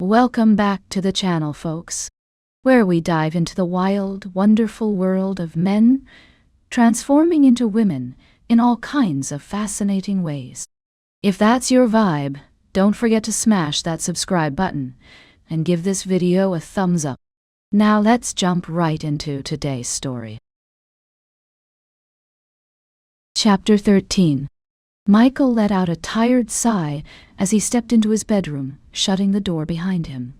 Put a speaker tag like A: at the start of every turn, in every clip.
A: Welcome back to the channel, folks, where we dive into the wild, wonderful world of men transforming into women in all kinds of fascinating ways. If that's your vibe, don't forget to smash that subscribe button and give this video a thumbs up. Now let's jump right into today's story. Chapter 13. Michael let out a tired sigh as he stepped into his bedroom, shutting the door behind him.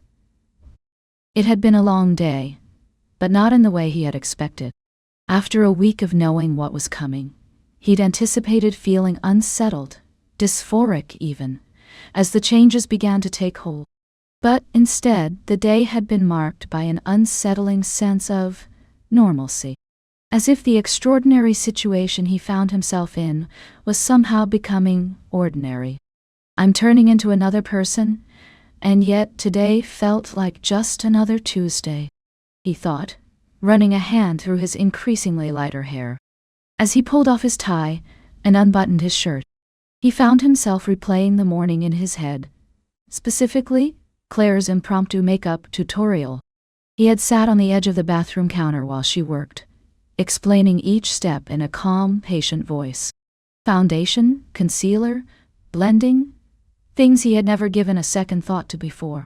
A: It had been a long day, but not in the way he had expected. After a week of knowing what was coming, he'd anticipated feeling unsettled, dysphoric even, as the changes began to take hold. But instead, the day had been marked by an unsettling sense of normalcy, as if the extraordinary situation he found himself in was somehow becoming ordinary. I'm turning into another person, and yet today felt like just another Tuesday, he thought, running a hand through his increasingly lighter hair. As he pulled off his tie and unbuttoned his shirt, he found himself replaying the morning in his head, specifically Claire's impromptu makeup tutorial. He had sat on the edge of the bathroom counter while she worked, explaining each step in a calm, patient voice. Foundation, concealer, blending, things he had never given a second thought to before.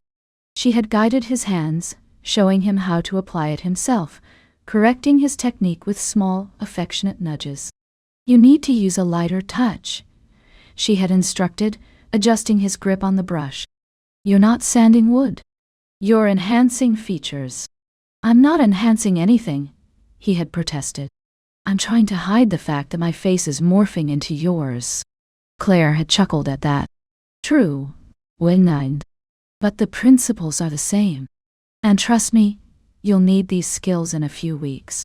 A: She had guided his hands, showing him how to apply it himself, correcting his technique with small, affectionate nudges. "You need to use a lighter touch," she had instructed, adjusting his grip on the brush. "You're not sanding wood. You're enhancing features." "I'm not enhancing anything," he had protested. "I'm trying to hide the fact that my face is morphing into yours." Claire had chuckled at that. "True, winged, but the principles are the same. And trust me, you'll need these skills in a few weeks.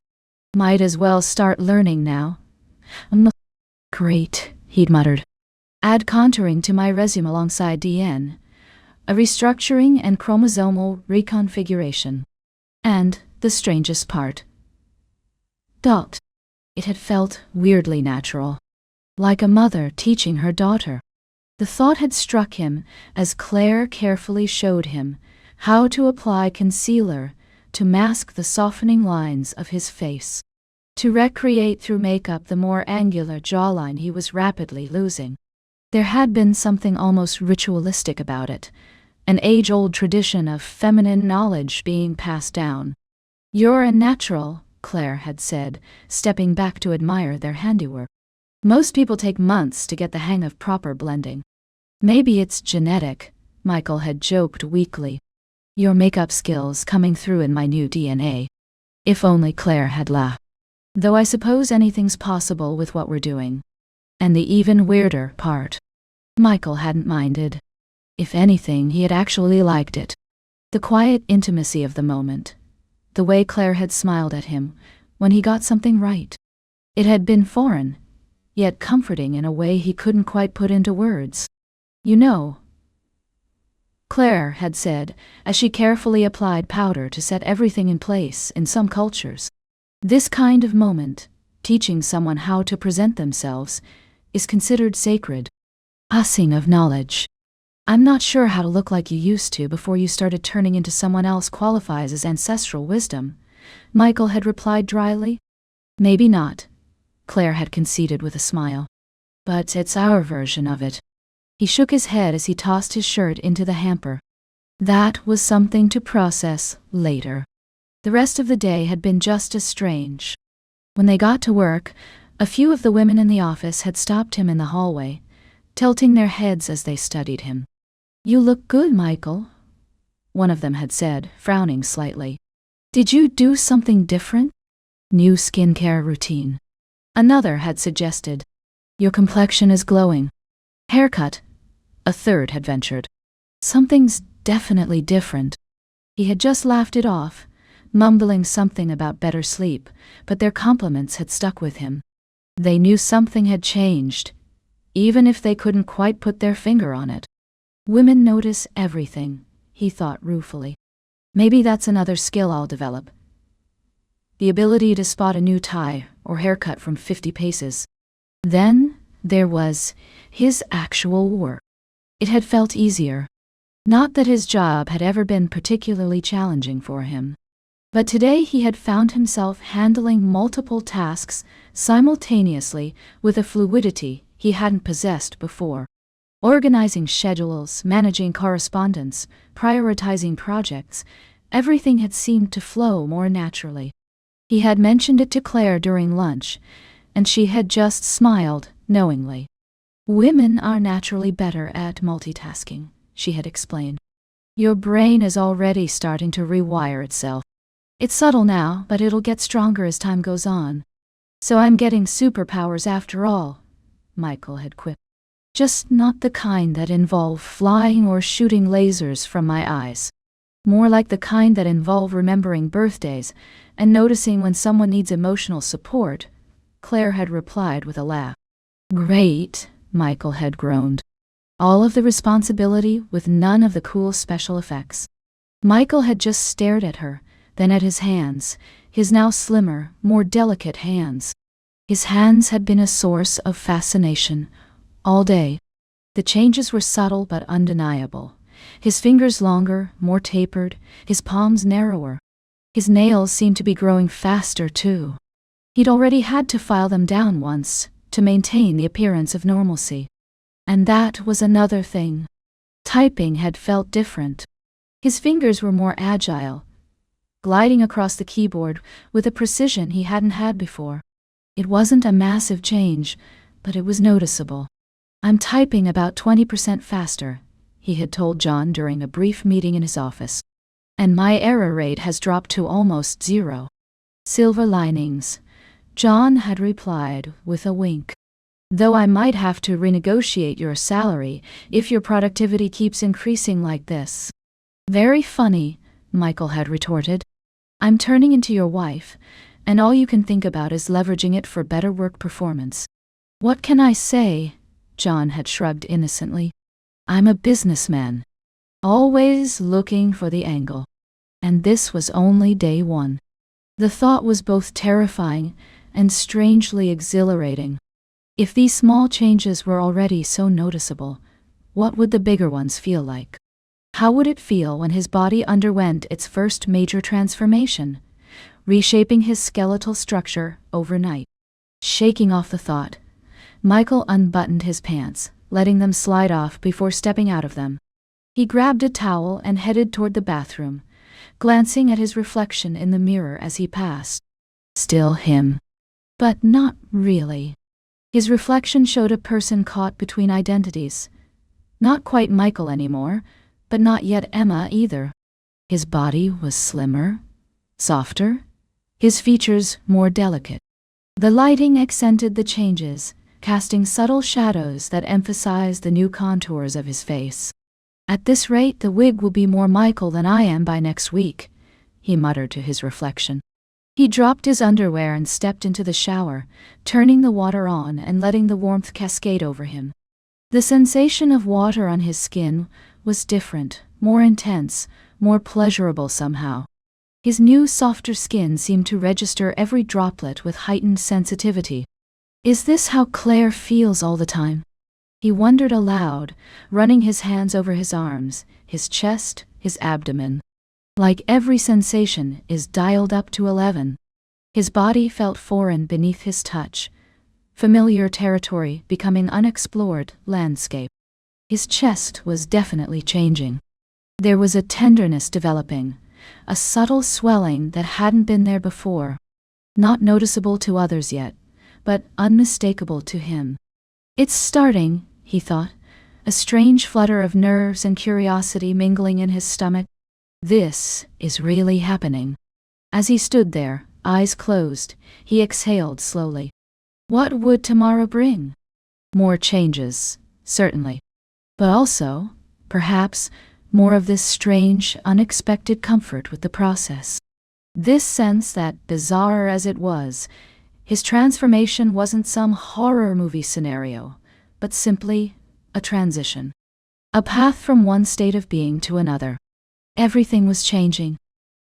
A: Might as well start learning now." "Great," he'd muttered. "Add contouring to my resume alongside DN, a restructuring and chromosomal reconfiguration. And the strangest part. Dot. It had felt weirdly natural, like a mother teaching her daughter. The thought had struck him as Claire carefully showed him how to apply concealer to mask the softening lines of his face, to recreate through makeup the more angular jawline he was rapidly losing. There had been something almost ritualistic about it, an age-old tradition of feminine knowledge being passed down. "You're a natural," Claire had said, stepping back to admire their handiwork. "Most people take months to get the hang of proper blending." "Maybe it's genetic," Michael had joked weakly. "Your makeup skills coming through in my new DNA." If only Claire had laughed. "Though I suppose anything's possible with what we're doing." And the even weirder part, Michael hadn't minded. If anything, he had actually liked it. The quiet intimacy of the moment. The way Claire had smiled at him when he got something right. It had been foreign, yet comforting in a way he couldn't quite put into words. "You know," Claire had said, as she carefully applied powder to set everything in place in some cultures, "this kind of moment, teaching someone how to present themselves, is considered sacred. Passing of knowledge. I'm not sure how to look like you used to before you started turning into someone else qualifies as ancestral wisdom," Michael had replied dryly. "Maybe not," Claire had conceded with a smile. "But it's our version of it." He shook his head as he tossed his shirt into the hamper. That was something to process later. The rest of the day had been just as strange. When they got to work, a few of the women in the office had stopped him in the hallway, tilting their heads as they studied him. "You look good, Michael," one of them had said, frowning slightly. "Did you do something different?" "New skincare routine," another had suggested. "Your complexion is glowing." "Haircut," a third had ventured. "Something's definitely different." He had just laughed it off, mumbling something about better sleep, but their compliments had stuck with him. They knew something had changed, even if they couldn't quite put their finger on it. Women notice everything, he thought ruefully. Maybe that's another skill I'll develop. The ability to spot a new tie or haircut from 50 paces. Then there was his actual work. It had felt easier. Not that his job had ever been particularly challenging for him. But today he had found himself handling multiple tasks simultaneously with a fluidity he hadn't possessed before. Organizing schedules, managing correspondence, prioritizing projects, everything had seemed to flow more naturally. He had mentioned it to Claire during lunch, and she had just smiled knowingly. Women are naturally better at multitasking, she had explained. Your brain is already starting to rewire itself. It's subtle now, but it'll get stronger as time goes on. So I'm getting superpowers after all, Michael had quipped. Just not the kind that involve flying or shooting lasers from my eyes. More like the kind that involve remembering birthdays and noticing when someone needs emotional support, Claire had replied with a laugh. Great, Michael had groaned. All of the responsibility with none of the cool special effects. Michael had just stared at her, then at his hands, his now slimmer, more delicate hands. His hands had been a source of fascination all day. The changes were subtle but undeniable. His fingers longer, more tapered, his palms narrower. His nails seemed to be growing faster too. He'd already had to file them down once to maintain the appearance of normalcy. And that was another thing. Typing had felt different. His fingers were more agile, gliding across the keyboard with a precision he hadn't had before. It wasn't a massive change, but it was noticeable. I'm typing about 20% faster, he had told John during a brief meeting in his office. And my error rate has dropped to almost 0. Silver linings, John had replied with a wink. Though I might have to renegotiate your salary if your productivity keeps increasing like this. Very funny, Michael had retorted. I'm turning into your wife, and all you can think about is leveraging it for better work performance. What can I say? John had shrugged innocently. I'm a businessman, always looking for the angle. And this was only day one. The thought was both terrifying and strangely exhilarating. If these small changes were already so noticeable, what would the bigger ones feel like? How would it feel when his body underwent its first major transformation, reshaping his skeletal structure overnight? Shaking off the thought, Michael unbuttoned his pants, letting them slide off before stepping out of them. He grabbed a towel and headed toward the bathroom, glancing at his reflection in the mirror as he passed. Still him. But not really. His reflection showed a person caught between identities. Not quite Michael anymore, but not yet Emma either. His body was slimmer, softer, his features more delicate. The lighting accented the changes, casting subtle shadows that emphasized the new contours of his face. At this rate, the wig will be more Michael than I am by next week, he muttered to his reflection. He dropped his underwear and stepped into the shower, turning the water on and letting the warmth cascade over him. The sensation of water on his skin was different, more intense, more pleasurable somehow. His new, softer skin seemed to register every droplet with heightened sensitivity. Is this how Claire feels all the time? He wondered aloud, running his hands over his arms, his chest, his abdomen. Like every sensation is dialed up to 11. His body felt foreign beneath his touch, familiar territory becoming unexplored landscape. His chest was definitely changing. There was a tenderness developing, a subtle swelling that hadn't been there before. Not noticeable to others yet, but unmistakable to him. It's starting, he thought, a strange flutter of nerves and curiosity mingling in his stomach. This is really happening. As he stood there, eyes closed, he exhaled slowly. What would tomorrow bring? More changes, certainly. But also, perhaps, more of this strange, unexpected comfort with the process. This sense that, bizarre as it was, his transformation wasn't some horror movie scenario, but simply a transition. A path from one state of being to another. Everything was changing.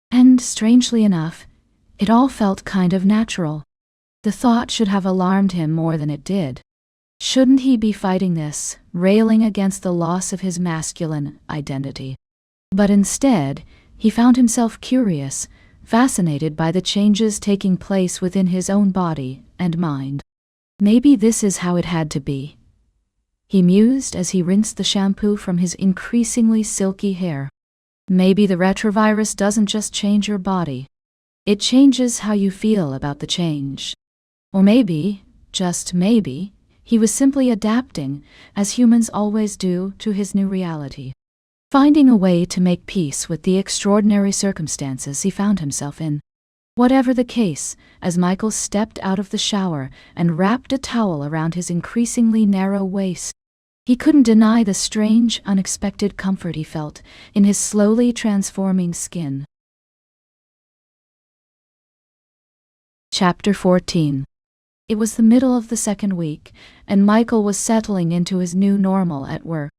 A: And, strangely enough, it all felt kind of natural. The thought should have alarmed him more than it did. Shouldn't he be fighting this, railing against the loss of his masculine identity? But instead, he found himself curious, fascinated by the changes taking place within his own body and mind. Maybe this is how it had to be, he mused as he rinsed the shampoo from his increasingly silky hair. Maybe the retrovirus doesn't just change your body. It changes how you feel about the change. Or maybe, just maybe, he was simply adapting, as humans always do, to his new reality. Finding a way to make peace with the extraordinary circumstances he found himself in. Whatever the case, as Michael stepped out of the shower and wrapped a towel around his increasingly narrow waist, he couldn't deny the strange, unexpected comfort he felt in his slowly transforming skin. Chapter 14. It was the middle of the second week, and Michael was settling into his new normal at work.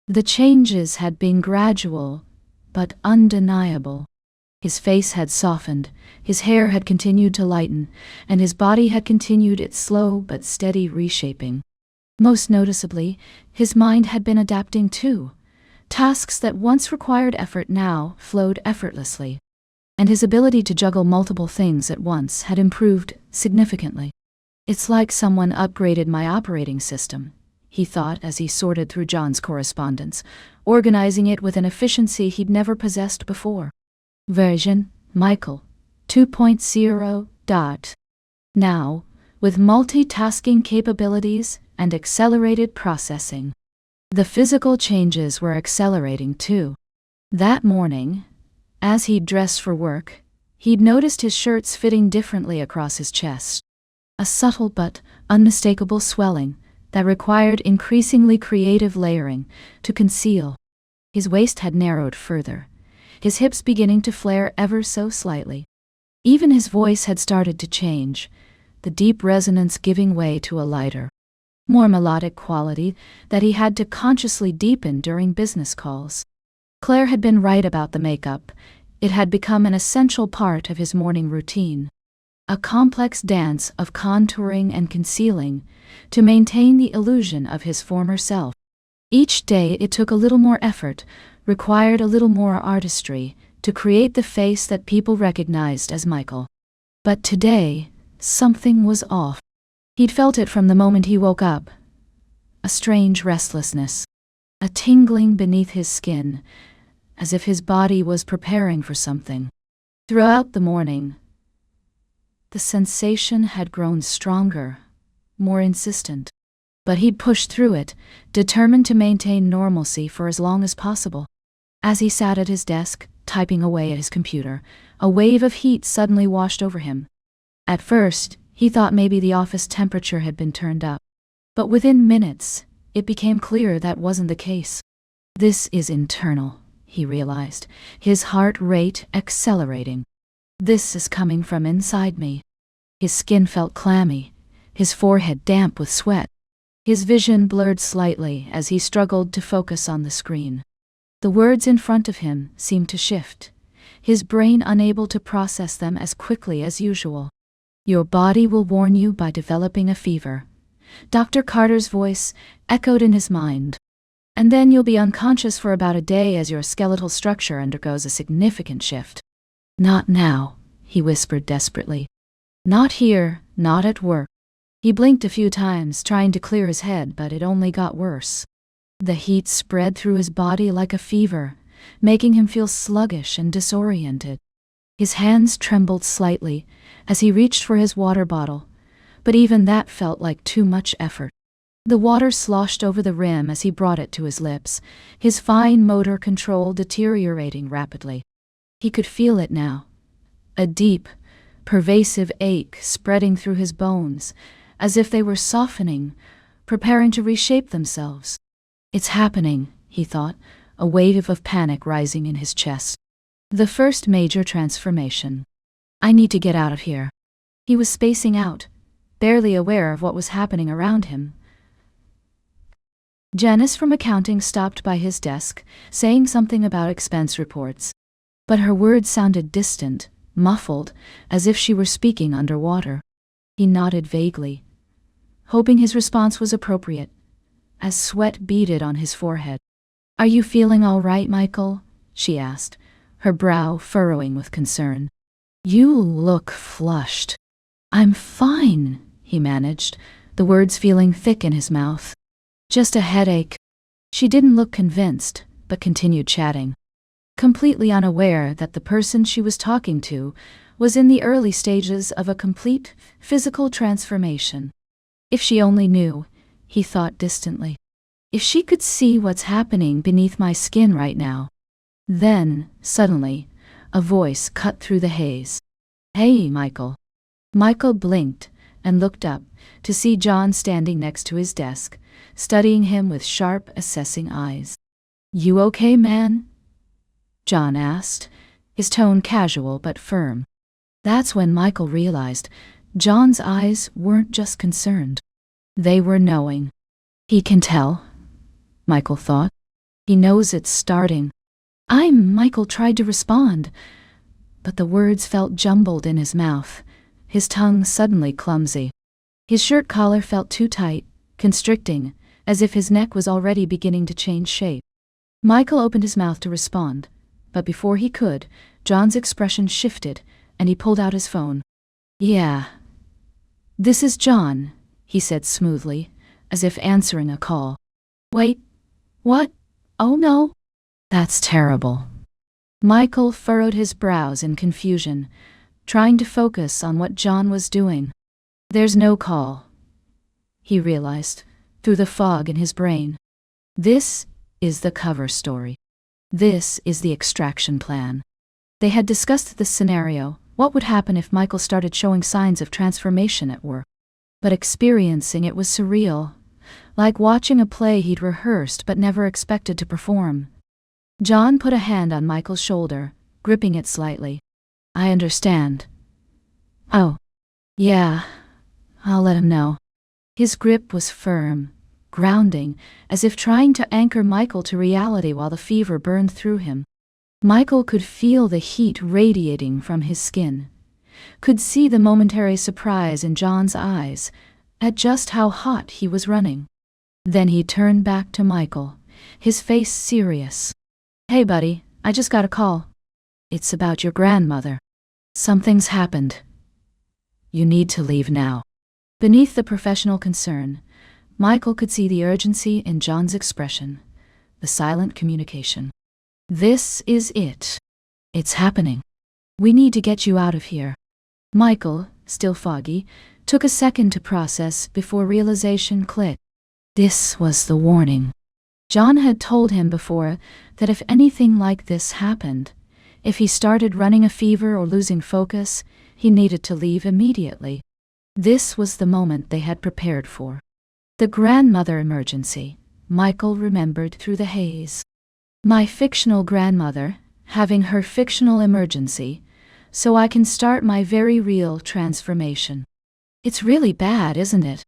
A: The changes had been gradual, but undeniable. His face had softened, his hair had continued to lighten, and his body had continued its slow but steady reshaping. Most noticeably, his mind had been adapting too. Tasks that once required effort now flowed effortlessly, and his ability to juggle multiple things at once had improved significantly. It's like someone upgraded my operating system, he thought as he sorted through John's correspondence, organizing it with an efficiency he'd never possessed before. Version, Michael, 2.0. Now, with multitasking capabilities and accelerated processing. The physical changes were accelerating too. That morning, as he'd dressed for work, he'd noticed his shirts fitting differently across his chest. A subtle but unmistakable swelling that required increasingly creative layering to conceal. His waist had narrowed further, his hips beginning to flare ever so slightly. Even his voice had started to change, the deep resonance giving way to a lighter, more melodic quality that he had to consciously deepen during business calls. Claire had been right about the makeup. It had become an essential part of his morning routine. A complex dance of contouring and concealing to maintain the illusion of his former self. Each day it took a little more effort, required a little more artistry, to create the face that people recognized as Michael. But today, something was off. He'd felt it from the moment he woke up. A strange restlessness, a tingling beneath his skin, as if his body was preparing for something. Throughout the morning, the sensation had grown stronger, more insistent. But he'd pushed through it, determined to maintain normalcy for as long as possible. As he sat at his desk, typing away at his computer, a wave of heat suddenly washed over him. At first, he thought maybe the office temperature had been turned up. But within minutes, it became clear that wasn't the case. This is internal, he realized, his heart rate accelerating. This is coming from inside me. His skin felt clammy, his forehead damp with sweat. His vision blurred slightly as he struggled to focus on the screen. The words in front of him seemed to shift, his brain unable to process them as quickly as usual. Your body will warn you by developing a fever. Dr. Carter's voice echoed in his mind. And then you'll be unconscious for about a day as your skeletal structure undergoes a significant shift. Not now, he whispered desperately. Not here, not at work. He blinked a few times, trying to clear his head, but it only got worse. The heat spread through his body like a fever, making him feel sluggish and disoriented. His hands trembled slightly as he reached for his water bottle, but even that felt like too much effort. The water sloshed over the rim as he brought it to his lips, his fine motor control deteriorating rapidly. He could feel it now, a deep, pervasive ache spreading through his bones, as if they were softening, preparing to reshape themselves. It's happening, he thought, a wave of panic rising in his chest. The first major transformation. I need to get out of here. He was spacing out, barely aware of what was happening around him. Janice from accounting stopped by his desk, saying something about expense reports. But her words sounded distant, muffled, as if she were speaking underwater. He nodded vaguely. hoping his response was appropriate, as sweat beaded on his forehead. "Are you feeling all right, Michael?" she asked, her brow furrowing with concern. "You look flushed." "I'm fine," he managed, the words feeling thick in his mouth. "Just a headache." She didn't look convinced, but continued chatting, completely unaware that the person she was talking to was in the early stages of a complete physical transformation. If she only knew, he thought distantly. If she could see what's happening beneath my skin right now. Then, suddenly, a voice cut through the haze. "Hey, Michael." Michael blinked and looked up to see John standing next to his desk, studying him with sharp, assessing eyes. "You okay, man?" John asked, his tone casual but firm. That's when Michael realized John's eyes weren't just concerned. They were knowing. He can tell, Michael thought. He knows it's starting. Michael tried to respond, but the words felt jumbled in his mouth, his tongue suddenly clumsy. His shirt collar felt too tight, constricting, as if his neck was already beginning to change shape. Michael opened his mouth to respond, but before he could, John's expression shifted, and he pulled out his phone. "Yeah. This is John," he said smoothly, as if answering a call. "Wait. What? Oh no. That's terrible." Michael furrowed his brows in confusion, trying to focus on what John was doing. "There's no call," he realized, through the fog in his brain. "This is the cover story. This is the extraction plan." They had discussed this scenario, what would happen if Michael started showing signs of transformation at work. But experiencing it was surreal, like watching a play he'd rehearsed but never expected to perform. John put a hand on Michael's shoulder, gripping it slightly. "I understand." "Oh, yeah, I'll let him know." His grip was firm, grounding, as if trying to anchor Michael to reality while the fever burned through him. Michael could feel the heat radiating from his skin, could see the momentary surprise in John's eyes at just how hot he was running. Then he turned back to Michael, his face serious. "Hey buddy, I just got a call. It's about your grandmother. Something's happened. You need to leave now." Beneath the professional concern, Michael could see the urgency in John's expression, the silent communication. "This is it. It's happening. We need to get you out of here." Michael, still foggy, took a second to process before realization clicked. This was the warning. John had told him before that if anything like this happened, if he started running a fever or losing focus, he needed to leave immediately. This was the moment they had prepared for. The grandmother emergency, Michael remembered through the haze. My fictional grandmother, having her fictional emergency, so I can start my very real transformation. It's really bad, isn't it?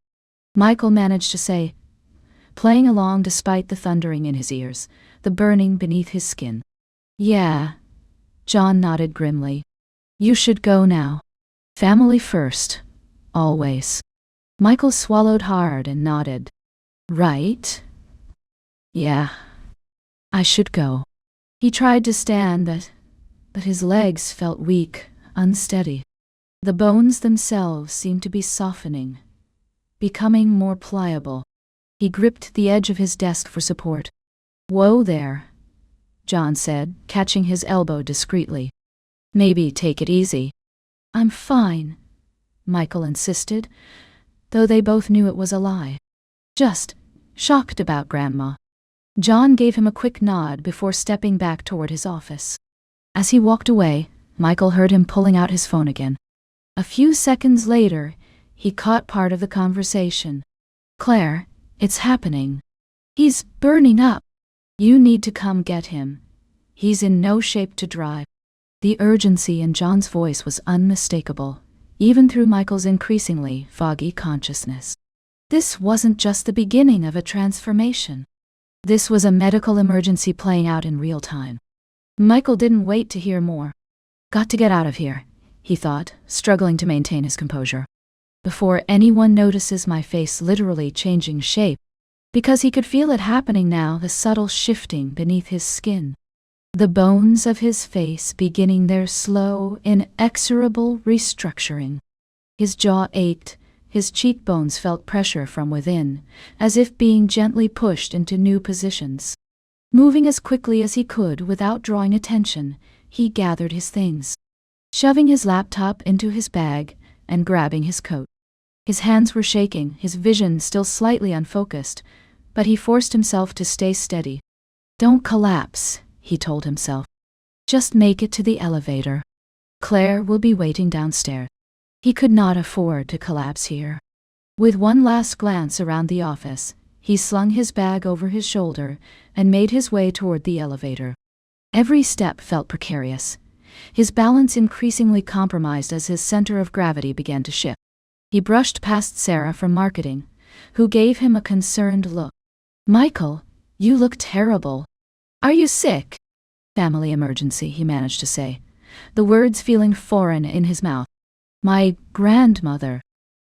A: Michael managed to say, playing along despite the thundering in his ears, the burning beneath his skin. "Yeah." John nodded grimly. "You should go now. Family first. Always." Michael swallowed hard and nodded. "Right? Yeah. I should go." He tried to stand, but his legs felt weak, unsteady. The bones themselves seemed to be softening, becoming more pliable. He gripped the edge of his desk for support. "Whoa there," John said, catching his elbow discreetly. "Maybe take it easy." "I'm fine," Michael insisted, though they both knew it was a lie. "Just shocked about Grandma." John gave him a quick nod before stepping back toward his office. As he walked away, Michael heard him pulling out his phone again. A few seconds later, he caught part of the conversation. "Claire, it's happening. He's burning up. You need to come get him. He's in no shape to drive." The urgency in John's voice was unmistakable, even through Michael's increasingly foggy consciousness. This wasn't just the beginning of a transformation. This was a medical emergency playing out in real time. Michael didn't wait to hear more. "Got to get out of here," he thought, struggling to maintain his composure. before anyone notices my face literally changing shape, because he could feel it happening now, the subtle shifting beneath his skin. The bones of his face beginning their slow, inexorable restructuring. His jaw ached, his cheekbones felt pressure from within, as if being gently pushed into new positions. Moving as quickly as he could without drawing attention, he gathered his things, shoving his laptop into his bag and grabbing his coat. His hands were shaking, his vision still slightly unfocused, but he forced himself to stay steady. "Don't collapse," he told himself. "Just make it to the elevator. Claire will be waiting downstairs." He could not afford to collapse here. With one last glance around the office, he slung his bag over his shoulder and made his way toward the elevator. Every step felt precarious, his balance increasingly compromised as his center of gravity began to shift. He brushed past Sarah from marketing, who gave him a concerned look. "Michael, you look terrible. Are you sick?" "Family emergency," he managed to say, the words feeling foreign in his mouth. "My grandmother."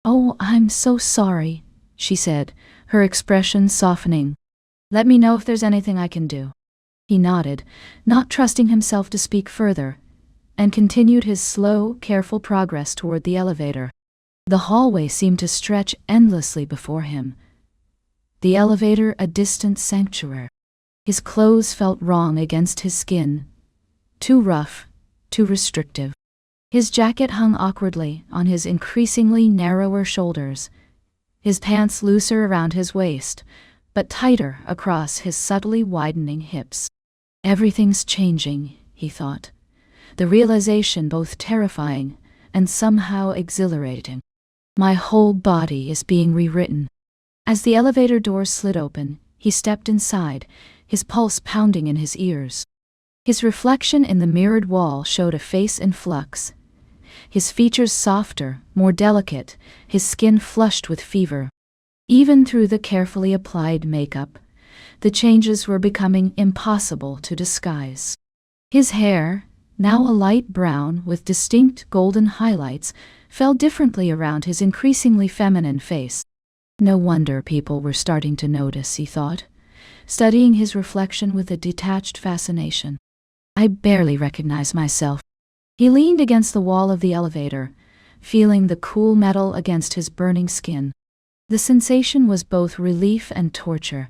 A: "Oh, I'm so sorry," she said, her expression softening. "Let me know if there's anything I can do." He nodded, not trusting himself to speak further, and continued his slow, careful progress toward the elevator. The hallway seemed to stretch endlessly before him, the elevator a distant sanctuary. His clothes felt wrong against his skin, too rough, too restrictive. His jacket hung awkwardly on his increasingly narrower shoulders, his pants looser around his waist, but tighter across his subtly widening hips. "Everything's changing," he thought, the realization both terrifying and somehow exhilarating. "My whole body is being rewritten." As the elevator doors slid open, he stepped inside, his pulse pounding in his ears. His reflection in the mirrored wall showed a face in flux, his features softer, more delicate, his skin flushed with fever. Even through the carefully applied makeup, the changes were becoming impossible to disguise. His hair, now a light brown with distinct golden highlights, fell differently around his increasingly feminine face. No wonder people were starting to notice, he thought, studying his reflection with a detached fascination. "I barely recognize myself." He leaned against the wall of the elevator, feeling the cool metal against his burning skin. The sensation was both relief and torture,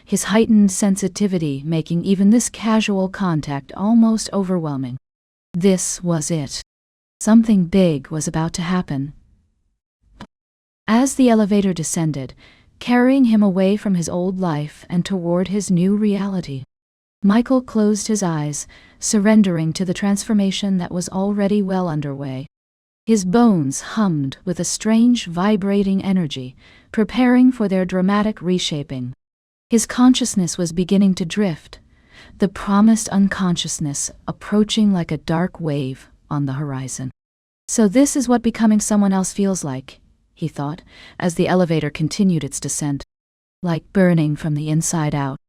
A: his heightened sensitivity making even this casual contact almost overwhelming. This was it. Something big was about to happen. As the elevator descended, carrying him away from his old life and toward his new reality, Michael closed his eyes, surrendering to the transformation that was already well underway. His bones hummed with a strange vibrating energy, preparing for their dramatic reshaping. His consciousness was beginning to drift, the promised unconsciousness approaching like a dark wave on the horizon. "So this is what becoming someone else feels like," he thought, as the elevator continued its descent. "Like burning from the inside out."